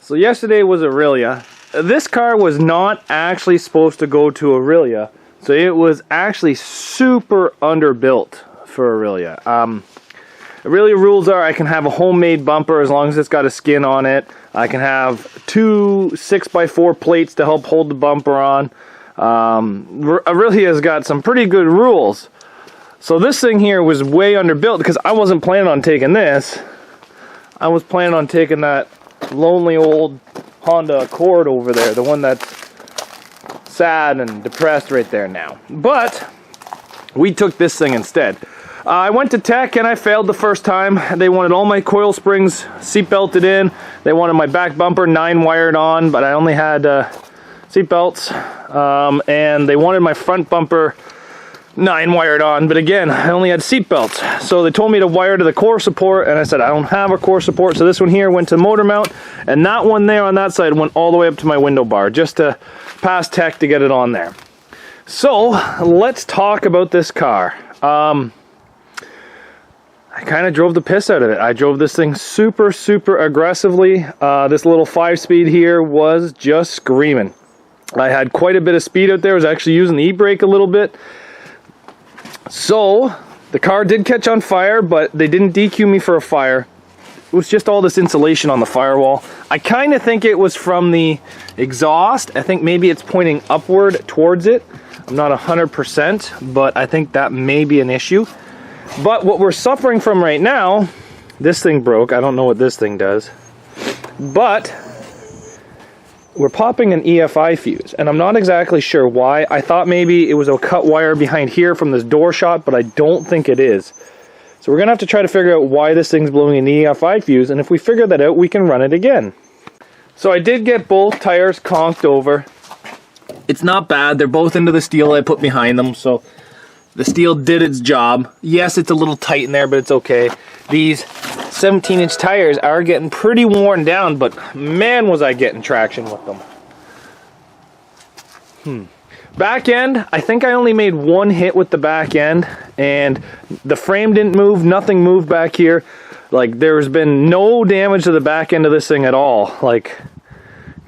So yesterday was Aurelia. This car was not actually supposed to go to Aurelia. So it was actually super underbuilt for Aurelia. Aurelia rules are I can have a homemade bumper as long as it's got a skin on it. I can have 2 6x4 plates to help hold the bumper on. Aurelia's got some pretty good rules. So this thing here was way underbuilt because I wasn't planning on taking this. I was planning on taking that lonely old Honda Accord over there, the one that's sad and depressed right there now. But we took this thing instead. I went to tech and I failed the first time. They wanted all my coil springs seat belted in. They wanted my back bumper 9 wired on, but I only had seat belts. And they wanted my front bumper 9 wired on, but again, I only had seat belts. So they told me to wire to the core support, and I said I don't have a core support, so this one here went to motor mount, and that one there on that side went all the way up to my window bar, just to pass tech to get it on there. So let's talk about this car. I kind of drove the piss out of it. I drove this thing super aggressively. This little 5-speed here was just screaming. I had quite a bit of speed out there. I was actually using the e-brake a little bit. So the car did catch on fire, but they didn't DQ me for a fire. It was just all this insulation on the firewall. I kind of think it was from the exhaust. I think maybe it's pointing upward towards it. I'm not 100%, but I think that may be an issue. But what we're suffering from right now, this thing broke. I don't know what this thing does. But we're popping an EFI fuse, and I'm not exactly sure why. I thought maybe it was a cut wire behind here from this door shot, but I don't think it is. So we're gonna have to try to figure out why this thing's blowing an EFI fuse, and if we figure that out, we can run it again. So I did get both tires conked over. It's not bad. They're both into the steel I put behind them, so the steel did its job. Yes, it's a little tight in there, but it's okay. These 17-inch tires are getting pretty worn down, but man, was I getting traction with them. Back end, I think I only made one hit with the back end, and the frame didn't move, nothing moved back here. Like, there's been no damage to the back end of this thing at all. Like,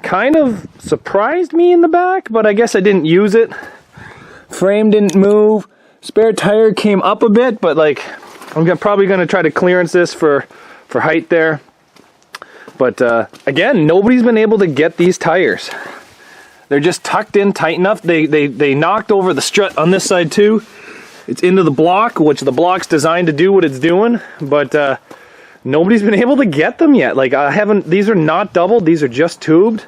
kind of surprised me in the back, but I guess I didn't use it. Frame didn't move. Spare tire came up a bit, but like, I'm probably going to try to clearance this for height there. But again, nobody's been able to get these tires. They're just tucked in tight enough. They knocked over the strut on this side too. It's into the block, which the block's designed to do what it's doing, but nobody's been able to get them yet. Like, these are not doubled, these are just tubed.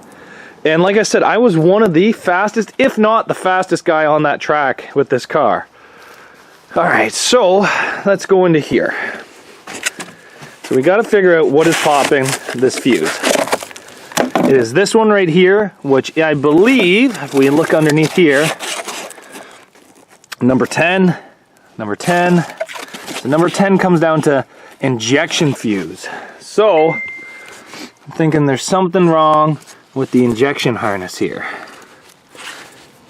And like I said, I was one of the fastest, if not the fastest guy on that track with this car. All right, so let's go into here. So we got to figure out what is popping this fuse. It is this one right here, which I believe, if we look underneath here, number 10. The number 10 comes down to injection fuse. So I'm thinking there's something wrong with the injection harness here,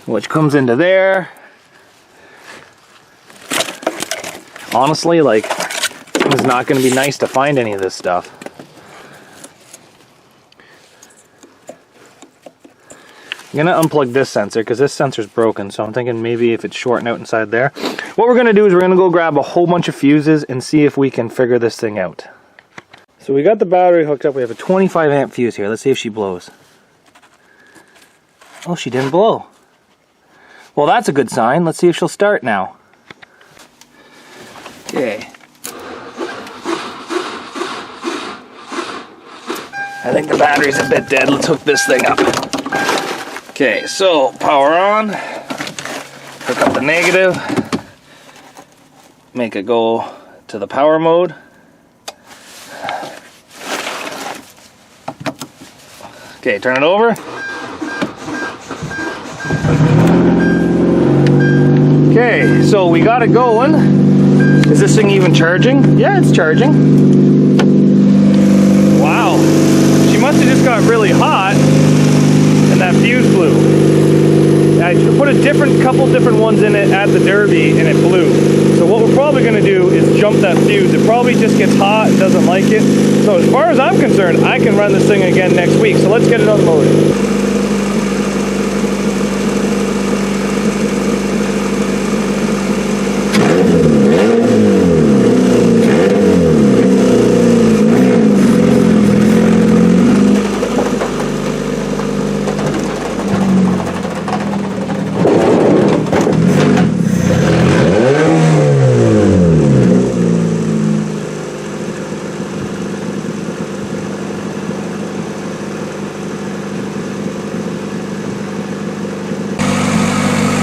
which comes into there. Honestly, like, it's not going to be nice to find any of this stuff. I'm going to unplug this sensor because this sensor's broken, so I'm thinking maybe if it's shorting out inside there. What we're going to do is we're going to go grab a whole bunch of fuses and see if we can figure this thing out. So we got the battery hooked up. We have a 25 amp fuse here. Let's see if she blows. Oh, she didn't blow. Well, that's a good sign. Let's see if she'll start now. Okay. I think the battery's a bit dead. Let's hook this thing up. Okay, so power on. Hook up the negative. Make it go to the power mode. Okay, turn it over. Okay, so we got it going. Is this thing even charging? Yeah, it's charging. Wow. She must have just got really hot and that fuse blew. I put a couple different ones in it at the Derby and it blew. So what we're probably going to do is jump that fuse. It probably just gets hot and doesn't like it. So as far as I'm concerned, I can run this thing again next week. So let's get it on the motor.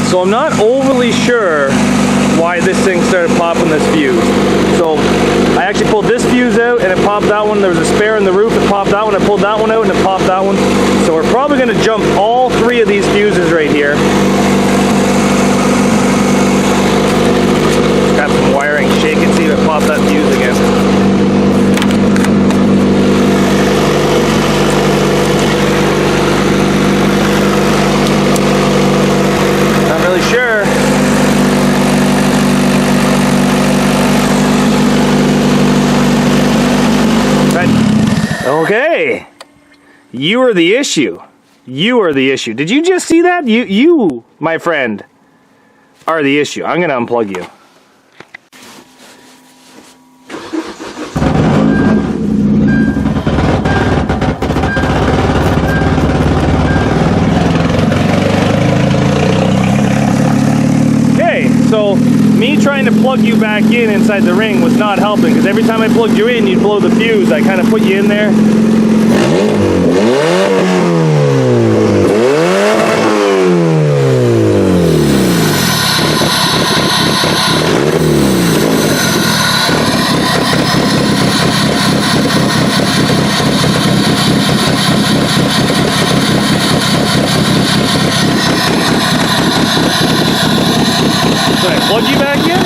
So I'm not overly sure why this thing started popping this fuse. So I actually pulled this fuse out and it popped that one. There was a spare in the roof, it popped that one. I pulled that one out and it popped that one. So we're probably going to jump all three of these fuses right here. Got some wiring shaking, see if it popped that fuse again. Sure. Right. Okay. You are the issue. You are the issue. Did you just see that? You, my friend, are the issue. I'm going to unplug you. So me trying to plug you back in inside the ring was not helping, because every time I plugged you in, you'd blow the fuse. I kind of put you in there. Should I plug you back in?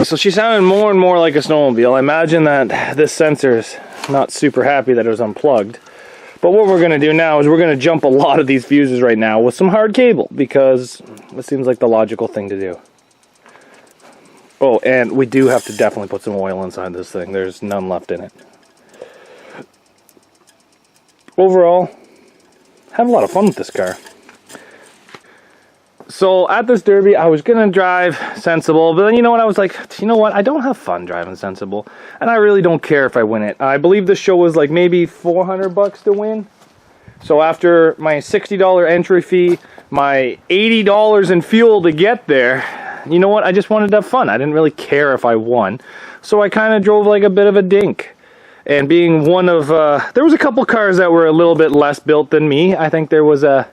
So she sounded more and more like a snowmobile. I imagine that this sensor is not super happy that it was unplugged. But what we're going to do now is we're going to jump a lot of these fuses right now with some hard cable, because it seems like the logical thing to do. Oh, and we do have to definitely put some oil inside this thing. There's none left in it. Overall, have a lot of fun with this car. So at this Derby, I was going to drive sensible, but then you know what, I was like, you know what, I don't have fun driving sensible, and I really don't care if I win it. I believe this show was like maybe $400 to win. So after my $60 entry fee, my $80 in fuel to get there, you know what, I just wanted to have fun. I didn't really care if I won. So I kind of drove like a bit of a dink. And being one of, there was a couple cars that were a little bit less built than me. I think there was a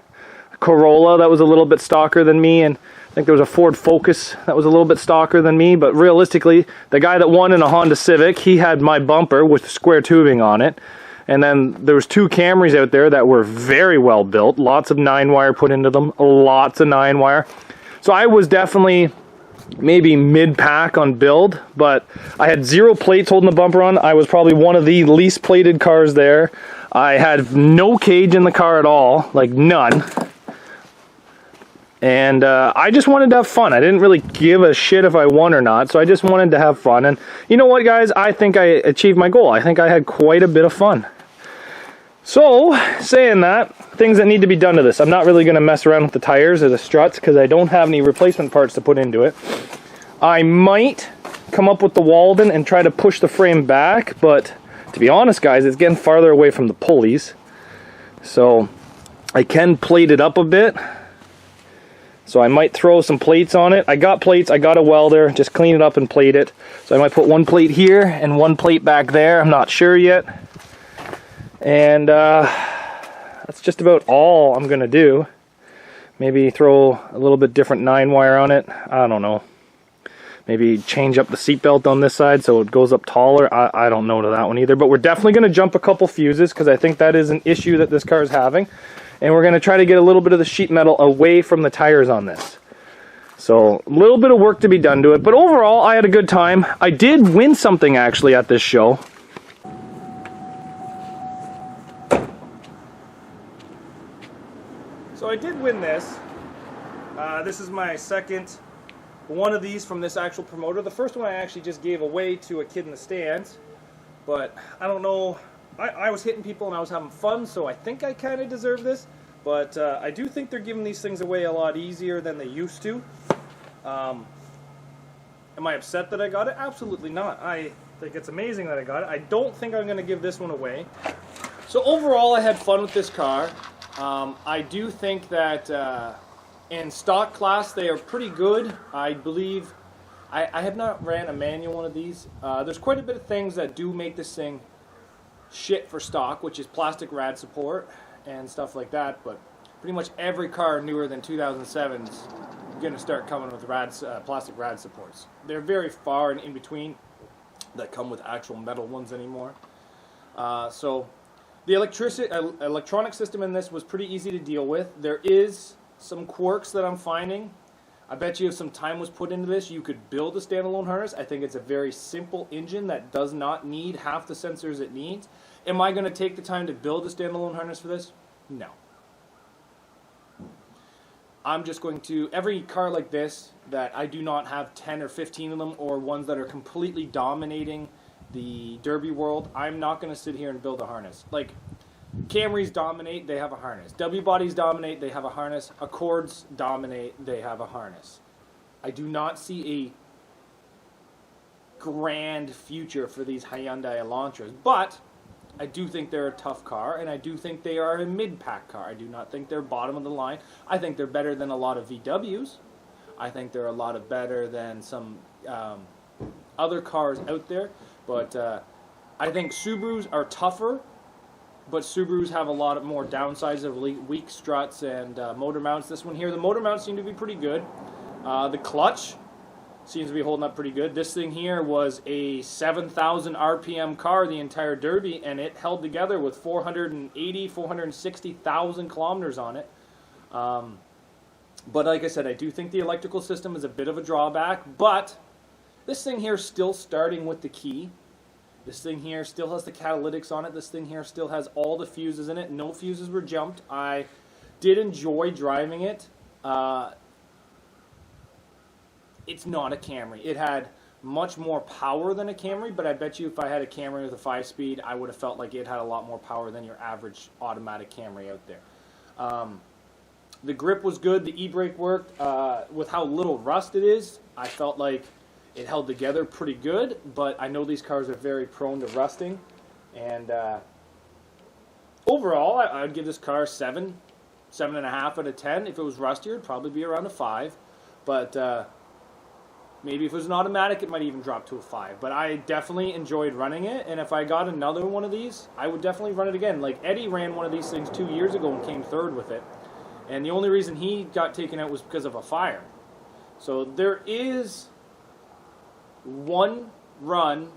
Corolla that was a little bit stocker than me, and I think there was a Ford Focus that was a little bit stocker than me. But realistically, the guy that won in a Honda Civic, he had my bumper with square tubing on it. And then there was two Camrys out there that were very well built, lots of 9-wire put into them, lots of 9-wire. So I was definitely maybe mid-pack on build, but I had 0 plates holding the bumper on. I was probably one of the least plated cars there. I had no cage in the car at all, like none. And I just wanted to have fun. I didn't really give a shit if I won or not, so I just wanted to have fun. And you know what, guys? I think I achieved my goal. I think I had quite a bit of fun. So, saying that, things that need to be done to this. I'm not really going to mess around with the tires or the struts because I don't have any replacement parts to put into it. I might come up with the Walden and try to push the frame back, but to be honest, guys, it's getting farther away from the pulleys. So, I can plate it up a bit. So I might throw some plates on it. I got plates, I got a welder, just clean it up and plate it. So I might put one plate here and one plate back there, I'm not sure yet. And that's just about all I'm going to do. Maybe throw a little bit different 9-wire on it, I don't know. Maybe change up the seatbelt on this side so it goes up taller, I don't know to that one either. But we're definitely going to jump a couple fuses because I think that is an issue that this car is having. And we're going to try to get a little bit of the sheet metal away from the tires on this. So, a little bit of work to be done to it. But overall, I had a good time. I did win something, actually, at this show. So I did win this. This is my second one of these from this actual promoter. The first one I actually just gave away to a kid in the stands. But, I don't know... I was hitting people and I was having fun, so I think I kind of deserve this. But I do think they're giving these things away a lot easier than they used to. Am I upset that I got it? Absolutely not. I think it's amazing that I got it. I don't think I'm going to give this one away. So overall, I had fun with this car. I do think that in stock class, they are pretty good. I believe... I have not ran a manual one of these. There's quite a bit of things that do make this thing shit for stock, which is plastic rad support and stuff like that, but pretty much every car newer than 2007 is going to start coming with plastic rad supports. They're very far and in between that come with actual metal ones anymore. So the electronic system in this was pretty easy to deal with. There is some quirks that I'm finding. I bet you if some time was put into this, you could build a standalone harness. I think it's a very simple engine that does not need half the sensors it needs. Am I going to take the time to build a standalone harness for this? No. I'm just going to, every car like this that I do not have 10 or 15 of them, or ones that are completely dominating the Derby world, I'm not going to sit here and build a harness. Like, Camrys dominate, they have a harness. W-bodies dominate, they have a harness. Accords dominate, they have a harness. I do not see a grand future for these Hyundai Elantras, but I do think they're a tough car, and I do think they are a mid-pack car. I do not think they're bottom of the line. I think they're better than a lot of VWs. I think they're a lot better than some other cars out there, but I think Subarus are tougher. But Subarus have a lot more downsides of weak struts and motor mounts. This one here, the motor mounts seem to be pretty good. The clutch seems to be holding up pretty good. This thing here was a 7,000 RPM car the entire Derby, and it held together with 460,000 kilometers on it. But like I said, I do think the electrical system is a bit of a drawback, but this thing here is still starting with the key. This thing here still has the catalytics on it. This thing here still has all the fuses in it. No fuses were jumped. I did enjoy driving it. It's not a Camry. It had much more power than a Camry, but I bet you if I had a Camry with a 5-speed, I would have felt like it had a lot more power than your average automatic Camry out there. The grip was good. The e-brake worked. With how little rust it is, I felt like it held together pretty good, but I know these cars are very prone to rusting. And overall, I would give this car 7.5 out of 10. If it was rustier, it'd probably be around a 5. But maybe if it was an automatic, it might even drop to a 5. But I definitely enjoyed running it, and if I got another one of these, I would definitely run it again. Like, Eddie ran one of these things 2 years ago and came 3rd with it. And the only reason he got taken out was because of a fire. So there is one run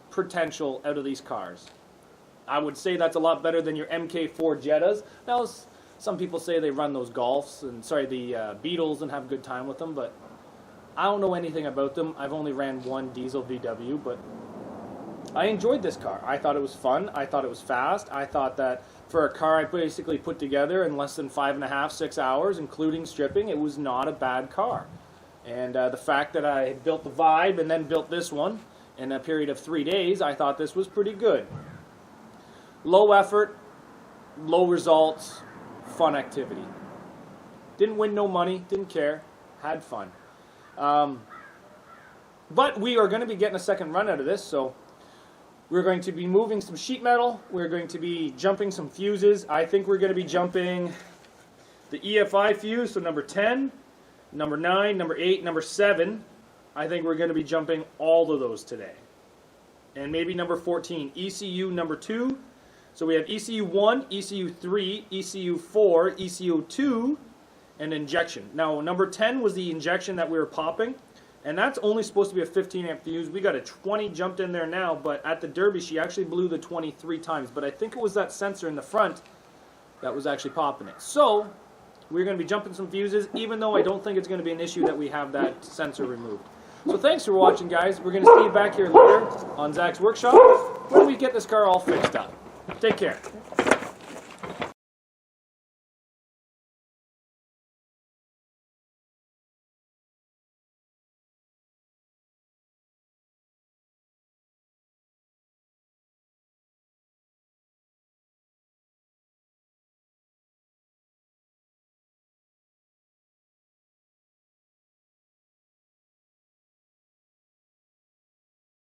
potential out of these cars. I would say that's a lot better than your MK4 Jettas. Now, some people say they run those Golfs, and the Beetles and have a good time with them, but I don't know anything about them. I've only ran one diesel VW, but I enjoyed this car. I thought it was fun. I thought it was fast. I thought that for a car I basically put together in less than 5.5, 6 hours, including stripping, it was not a bad car. And the fact that I built the Vibe and then built this one in a period of 3 days, I thought this was pretty good. Low effort, low results, fun activity. Didn't win no money, didn't care, had fun. But we are going to be getting a second run out of this, so we're going to be moving some sheet metal. We're going to be jumping some fuses. I think we're going to be jumping the EFI fuse, so number 10, number 9, number 8, number 7. I think we're going to be jumping all of those today. And maybe number 14, ECU number 2. So we have ECU 1, ECU 3, ECU 4, ECU 2, and injection. Now, number 10 was the injection that we were popping, and that's only supposed to be a 15 amp fuse. We got a 20 jumped in there now, but at the Derby, she actually blew the 23 times. But I think it was that sensor in the front that was actually popping it. So we're going to be jumping some fuses, even though I don't think it's going to be an issue that we have that sensor removed. So thanks for watching, guys. We're going to see you back here later on Zach's workshop when we get this car all fixed up. Take care.